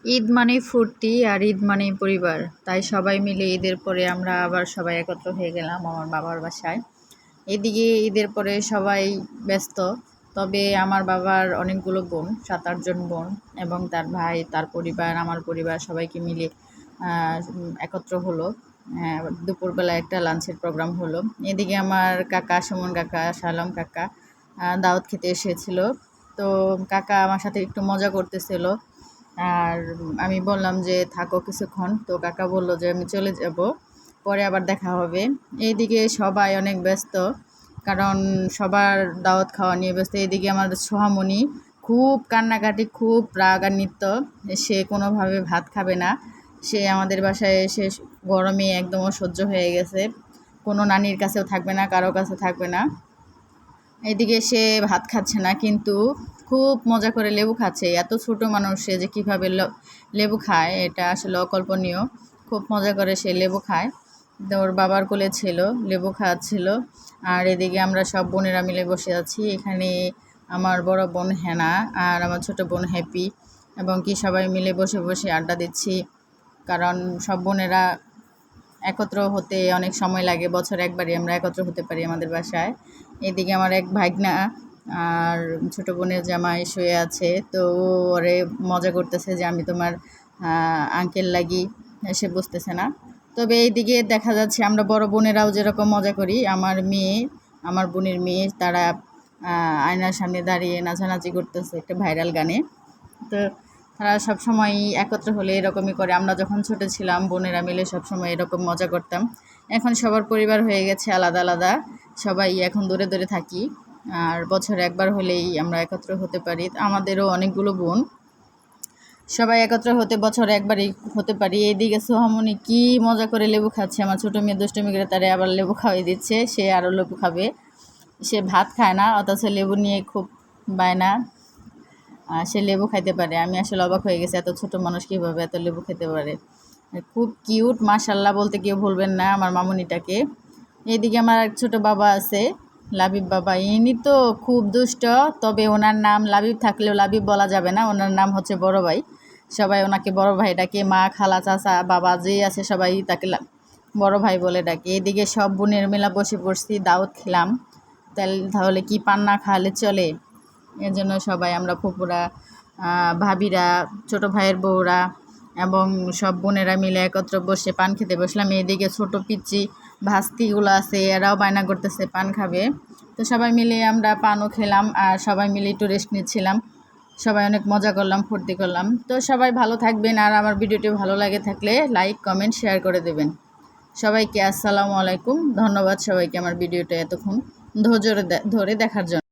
ঈদ মানেই ফুর্তি আর ঈদ মানেই পরিবার। তাই সবাই মিলে ঈদের পরে আমরা আবার সবাই একত্র হয়ে গেলাম আমার বাবার বাসায়। এদিকে ঈদের পরে সবাই ব্যস্ত। তবে আমার বাবার অনেকগুলো বোন, 7-8 জন বোন এবং তার ভাই, তার পরিবার, আমার পরিবার সবাইকে মিলে একত্র হলো। দুপুরবেলা একটা লাঞ্চের প্রোগ্রাম হলো। এদিকে আমার কাকা, সুমন কাকা, শালম কাকা দাওয়াত খেতে এসেছিল। তো কাকা আমার সাথে একটু মজা করতেছিল। আর আমি বললাম যে থাকো কিছুক্ষণ। তো কাকা বলল যে আমি চলে যাব, পরে আবার দেখা হবে। এইদিকে সবাই অনেক ব্যস্ত, কারণ সবার দাওয়াত খাওয়া নিয়ে ব্যস্ত। এইদিকে আমাদের সোহামণি খুব কান্নাকাটি, খুব রাগান্বিত। সে কোনোভাবে ভাত খাবে না। সে আমাদের বাসায় এসে গরমে একদম অসহ্য হয়ে গেছে। কোনো নানির কাছেও থাকবে না, কারো কাছে থাকবে না। এদিকে সে ভাত খাচ্ছে না, কিন্তু খুব মজা করে লেবু খাচ্ছে। এত ছোট মানুষ, সে যে কীভাবে লেবু খায় এটা আসলে অকল্পনীয়। খুব মজা করে সে লেবু খায়। তো ওর বাবার কোলে ছিল, লেবু খাওয়াচ্ছিল। আর এদিকে আমরা সব বোনেরা মিলে বসে আছি। এখানে আমার বড় বোন হেনা আর আমার ছোট বোন হ্যাপি এবং কি সবাই মিলে বসে বসে আড্ডা দিচ্ছি। কারণ সব বোনেরা একত্র হতে অনেক সময় লাগে, বছর একবারই আমরা একত্র হতে পারি আমাদের বাসায়। এদিকে আমার এক ভাগনা আর ছোটো বোনের জামাই শুয়ে আছে। তো ওরে মজা করতেছে যে আমি তোমার আঙ্কেল লাগি, সে বুঝতেছে না। তবে এইদিকে দেখা যাচ্ছে আমরা বড় বোনেরাও যেরকম মজা করি, আমার বোনের মেয়ে তারা আয়নার সামনে দাঁড়িয়ে নাচানাচি করতেছে একটা ভাইরাল গানে। তো তারা সবসময় একত্র হলে এরকমই করে। আমরা যখন ছোট ছিলাম বোনেরা মিলে সবসময় এরকম মজা করতাম। এখন সবার পরিবার হয়ে গেছে আলাদা আলাদা, সবাই এখন দূরে দূরে থাকি। আর বছরে একবার হলেই আমরা একত্র হতে পারি। আমাদেরও অনেকগুলো বোন, সবাই একত্র হতে বছরে একবারই হতে পারি। এইদিকে সোহামণি কি মজা করে লেবু খাচ্ছে। আমার ছোটো মেয়ে দুষ্টুমি করে তারে আবার লেবু খাওয়াই দিচ্ছে, সে আরও লেবু খাবে। সে ভাত খায় না, অথচ লেবু নিয়ে খুব বায়না। সে লেবু খাইতে পারে। আমি আসলে অবাক হয়ে গেছি, এত ছোট মানুষ কীভাবে এত লেবু খেতে পারে। খুব কিউট, মাশাল্লাহ বলতে কেউ ভুলবেন না আমার মামুনিটাকে। এইদিকে আমার এক ছোটো বাবা আছে, লাবিব বাবা। ইনি তো খুব দুষ্ট, তবে ওনার নাম লাবিব থাকলেও লাবিব বলা যাবে না, ওনার নাম হচ্ছে বড় ভাই। সবাই ওনাকে বড় ভাই ডাকে, মা, খালা, চাচা, বাবা যেই আছে সবাই তাকে বড় ভাই বলে ডাকে। এদিকে সব বোনের মেলা বসে পড়ছি, দাওয়াত খেলাম। তাহলে কি পান না খাওয়ালে চলে? এর জন্য সবাই আমরা ফুপুরা, ভাবিরা, ছোটো ভাইয়ের বউরা এবং সব বোনেরা মিলে একত্র বসে পান খেতে বসলাম। এদিকে ছোটো পিচ্চি ভাস্তিগুলো আছে, এরাও বায়না করতেছে পান খাবে। তো সবাই মিলে আমরা পানও খেলাম আর সবাই মিলে একটু রেস্ট নিচ্ছিলাম। সবাই অনেক মজা করলাম, ফুর্তি করলাম। তো সবাই ভালো থাকবেন, আর আমার ভিডিওটি ভালো লাগে থাকলে লাইক, কমেন্ট, শেয়ার করে দেবেন। সবাইকে আসসালামু আলাইকুম। ধন্যবাদ সবাইকে আমার ভিডিওটা এতক্ষণ ধৈর্য ধরে দেখার জন্য।